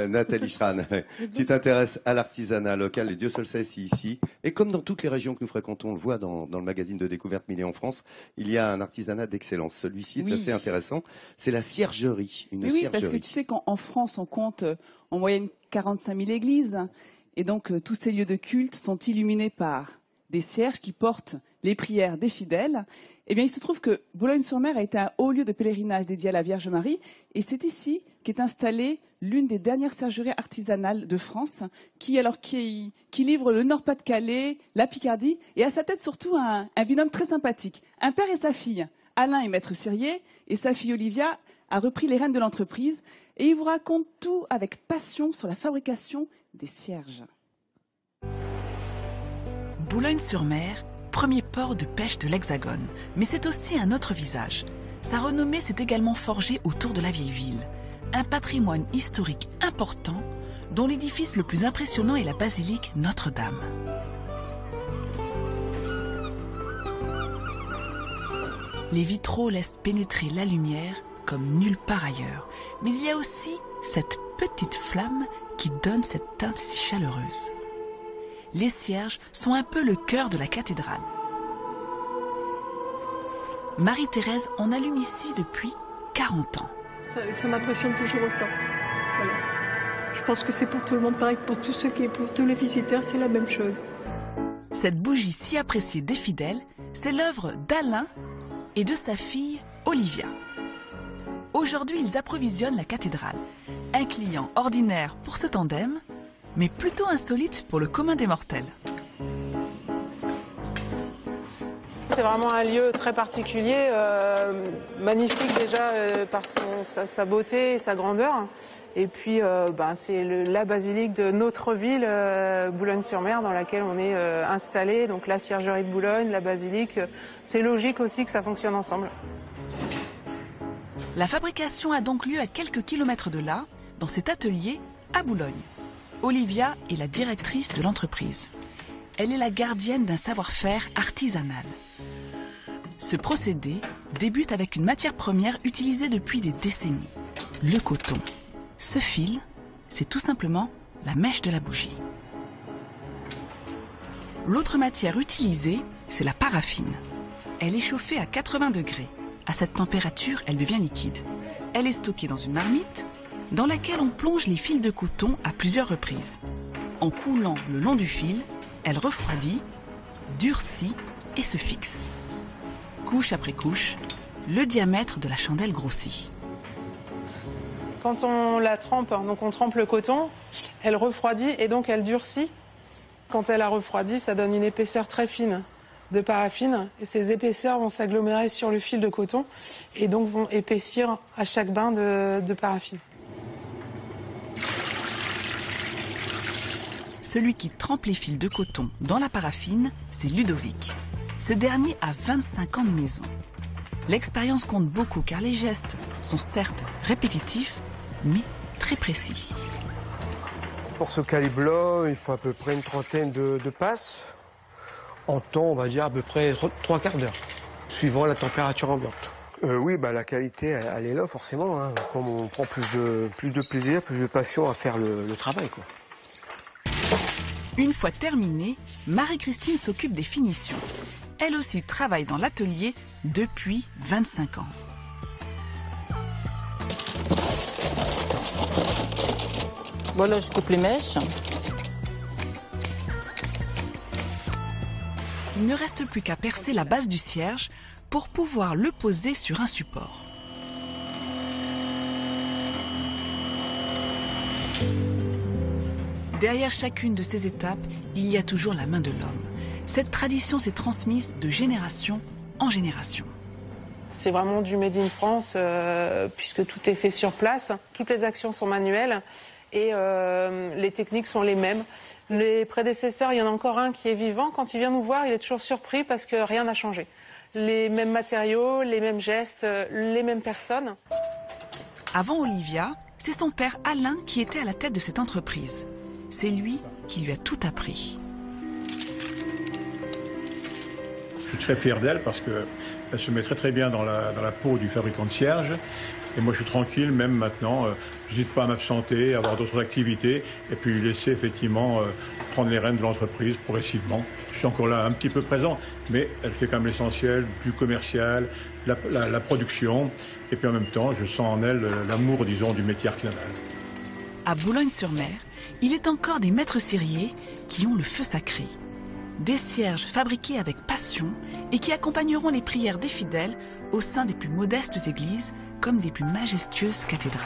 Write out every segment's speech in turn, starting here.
Nathalie Schran, tu t'intéresses à l'artisanat local, et Dieu seul sait si ici, et comme dans toutes les régions que nous fréquentons, on le voit dans le magazine de découverte Mille en France, il y a un artisanat d'excellence. Celui-ci est assez intéressant, c'est la ciergerie, Oui, parce que tu sais qu'en France, on compte en moyenne 45 000 églises, et donc tous ces lieux de culte sont illuminés par des cierges qui portent les prières des fidèles. Eh bien, il se trouve que Boulogne-sur-Mer a été un haut lieu de pèlerinage dédié à la Vierge Marie, et c'est ici qu'est installée l'une des dernières ciergeries artisanales de France, qui livre le Nord-Pas-de-Calais, la Picardie, et à sa tête surtout un binôme très sympathique, un père et sa fille. Alain est maître cierrier, et sa fille Olivia a repris les rênes de l'entreprise, et il vous raconte tout avec passion sur la fabrication des cierges. Boulogne-sur-Mer, premier port de pêche de l'Hexagone, mais c'est aussi un autre visage. Sa renommée s'est également forgée autour de la vieille ville. Un patrimoine historique important, dont l'édifice le plus impressionnant est la basilique Notre-Dame. Les vitraux laissent pénétrer la lumière comme nulle part ailleurs. Mais il y a aussi cette petite flamme qui donne cette teinte si chaleureuse. Les cierges sont un peu le cœur de la cathédrale. Marie-Thérèse en allume ici depuis 40 ans. Ça m'impressionne toujours autant. Voilà. Je pense que c'est pour tout le monde pareil, pour tous les visiteurs, c'est la même chose. Cette bougie si appréciée des fidèles, c'est l'œuvre d'Alain et de sa fille Olivia. Aujourd'hui, ils approvisionnent la cathédrale. Un client ordinaire pour ce tandem, mais plutôt insolite pour le commun des mortels. C'est vraiment un lieu très particulier, magnifique déjà par sa beauté et sa grandeur. Et puis c'est la basilique de notre ville, Boulogne-sur-Mer, dans laquelle on est installé. Donc la ciergerie de Boulogne, la basilique, c'est logique aussi que ça fonctionne ensemble. La fabrication a donc lieu à quelques kilomètres de là, dans cet atelier à Boulogne. Olivia est la directrice de l'entreprise. Elle est la gardienne d'un savoir-faire artisanal. Ce procédé débute avec une matière première utilisée depuis des décennies, le coton. Ce fil, c'est tout simplement la mèche de la bougie. L'autre matière utilisée, c'est la paraffine. Elle est chauffée à 80 degrés. À cette température, elle devient liquide. Elle est stockée dans une marmite dans laquelle on plonge les fils de coton à plusieurs reprises. En coulant le long du fil, elle refroidit, durcit et se fixe. Couche après couche, le diamètre de la chandelle grossit. Quand on la trempe, donc on trempe le coton, elle refroidit et donc elle durcit. Quand elle a refroidi, ça donne une épaisseur très fine de paraffine. Et ces épaisseurs vont s'agglomérer sur le fil de coton et donc vont épaissir à chaque bain de paraffine. Celui qui trempe les fils de coton dans la paraffine, c'est Ludovic. Ce dernier a 25 ans de maison. L'expérience compte beaucoup car les gestes sont certes répétitifs, mais très précis. Pour ce calibre-là, il faut à peu près une trentaine de passes. En temps, on va dire à peu près 3 quarts d'heure, suivant la température ambiante. Oui, la qualité, elle est là forcément. Hein. Comme on prend plus de plaisir, plus de passion à faire le travail, quoi. Une fois terminée, Marie-Christine s'occupe des finitions. Elle aussi travaille dans l'atelier depuis 25 ans. Voilà, je coupe les mèches. Il ne reste plus qu'à percer la base du cierge pour pouvoir le poser sur un support. Derrière chacune de ces étapes, il y a toujours la main de l'homme. Cette tradition s'est transmise de génération en génération. C'est vraiment du Made in France, puisque tout est fait sur place. Toutes les actions sont manuelles et les techniques sont les mêmes. Les prédécesseurs, il y en a encore un qui est vivant. Quand il vient nous voir, il est toujours surpris parce que rien n'a changé. Les mêmes matériaux, les mêmes gestes, les mêmes personnes. Avant Olivia, c'est son père Alain qui était à la tête de cette entreprise. C'est lui qui lui a tout appris. Je suis très fier d'elle parce qu'elle se met très bien dans la peau du fabricant de cierges. Et moi, je suis tranquille, même maintenant. Je n'hésite pas à m'absenter, à avoir d'autres activités, et puis laisser effectivement prendre les rênes de l'entreprise progressivement. Je suis encore là un petit peu présent, mais elle fait quand même l'essentiel, du commercial, la production, et puis en même temps, je sens en elle l'amour, disons, du métier artisanal. À Boulogne-sur-Mer, il est encore des maîtres ciriers qui ont le feu sacré. Des cierges fabriqués avec passion et qui accompagneront les prières des fidèles au sein des plus modestes églises comme des plus majestueuses cathédrales.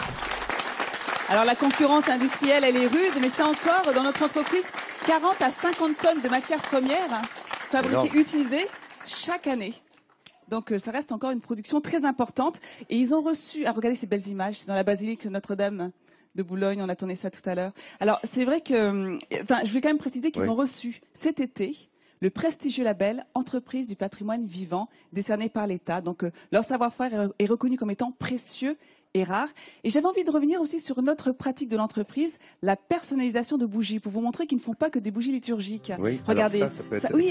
Alors la concurrence industrielle, elle est rude, mais c'est encore dans notre entreprise 40 à 50 tonnes de matières premières fabriquées, utilisées chaque année. Donc ça reste encore une production très importante. Et ils ont reçu, regardez ces belles images, c'est dans la basilique Notre-Dame de Boulogne, on a tourné ça tout à l'heure. Alors c'est vrai que, je vais quand même préciser qu'ils ont reçu cet été le prestigieux label Entreprise du patrimoine vivant décerné par l'État. Donc leur savoir-faire est reconnu comme étant précieux et rare. Et j'avais envie de revenir aussi sur une autre pratique de l'entreprise, la personnalisation de bougies, pour vous montrer qu'ils ne font pas que des bougies liturgiques. Oui, regardez.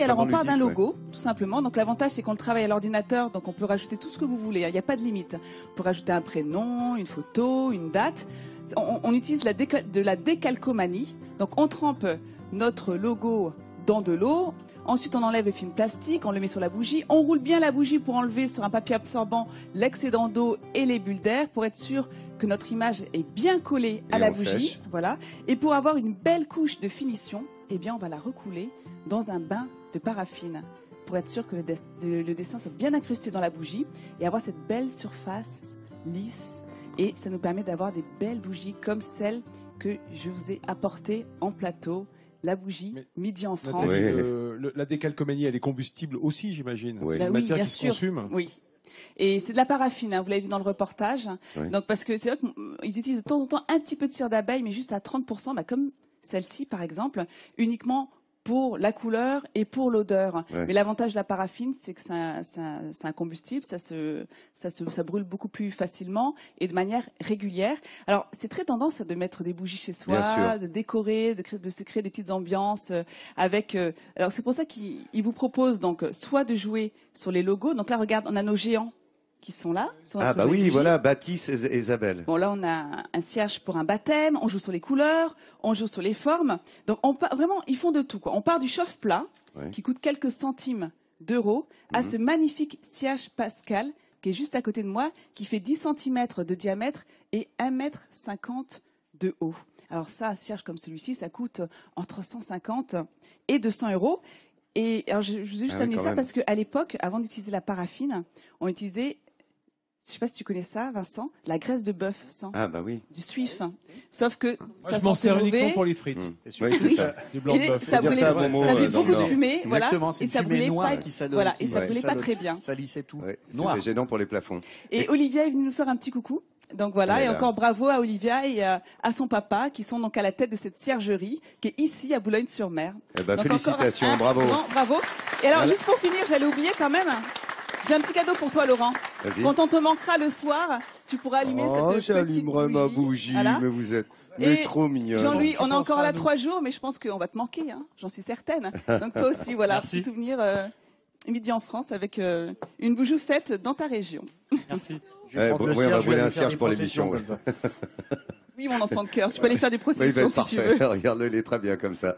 Alors on part d'un ludique, logo, tout simplement. Donc l'avantage, c'est qu'on le travaille à l'ordinateur, donc on peut rajouter tout ce que vous voulez. Il n'y a pas de limite. On peut rajouter un prénom, une photo, une date. On utilise de la décalcomanie. Donc on trempe notre logo dans de l'eau. Ensuite, on enlève le film plastique, on le met sur la bougie. On roule bien la bougie pour enlever sur un papier absorbant l'excédent d'eau et les bulles d'air pour être sûr que notre image est bien collée à la bougie. Voilà. Et pour avoir une belle couche de finition, eh bien, on va la recouler dans un bain de paraffine pour être sûr que le dessin soit bien incrusté dans la bougie et avoir cette belle surface lisse. Et ça nous permet d'avoir des belles bougies comme celle que je vous ai apportées en plateau. La bougie, midi en France. La décalcomanie, elle est combustible aussi, j'imagine. C'est une matière qui se consume. Oui. Et c'est de la paraffine, vous l'avez vu dans le reportage. Donc, parce que c'est vrai qu'ils utilisent de temps en temps un petit peu de cire d'abeille, mais juste à 30%, comme celle-ci par exemple, uniquement pour la couleur et pour l'odeur. Mais l'avantage de la paraffine, c'est que c'est un combustible, ça brûle beaucoup plus facilement et de manière régulière. Alors, c'est très tendance de mettre des bougies chez soi, de décorer, de se créer des petites ambiances avec... alors, c'est pour ça qu'ils vous proposent donc soit de jouer sur les logos. Donc là, regarde, on a nos géants qui sont là. Voilà, Baptiste et Isabelle. Bon, là, on a un cierge pour un baptême, on joue sur les couleurs, on joue sur les formes. Donc, vraiment, ils font de tout, quoi. On part du chauffe-plat, qui coûte quelques centimes d'euros, à ce magnifique cierge Pascal, qui est juste à côté de moi, qui fait 10 cm de diamètre et 1,50 m de haut. Alors ça, un cierge comme celui-ci, ça coûte entre 150 et 200 euros. Et alors, je vous ai juste amené ça parce qu'à l'époque, avant d'utiliser la paraffine, on utilisait... Je ne sais pas si tu connais ça, Vincent, la graisse de bœuf, du suif. Sauf que ça je m'en sers uniquement pour les frites. Oui, c'est ça. Du blanc de bœuf. Ça faisait beaucoup de fumée, Exactement, c'est et ça brûlait brûlait pas, et ça brûlait pas très bien. Ça lissait tout. C'était gênant pour les plafonds. Et Olivia est venue nous faire un petit coucou. Donc voilà, et encore bravo à Olivia et à son papa qui sont donc à la tête de cette ciergerie qui est ici à Boulogne-sur-Mer. Félicitations, bravo. Bravo. Et alors juste pour finir, j'allais oublier quand même. J'ai un petit cadeau pour toi, Laurent. Quand on te manquera le soir, tu pourras allumer cette petite bougie. J'allumerai ma bougie, mais vous êtes trop mignonne. Jean-Louis, on est encore là 3 jours, mais je pense qu'on va te manquer, j'en suis certaine. Donc toi aussi, voilà, petit souvenir midi en France avec une bougie faite dans ta région. Merci. On va brûler un cierge pour l'émission. Oui, mon enfant de cœur, tu peux aller faire des processions si tu veux. Regarde-le, il est très bien comme ça.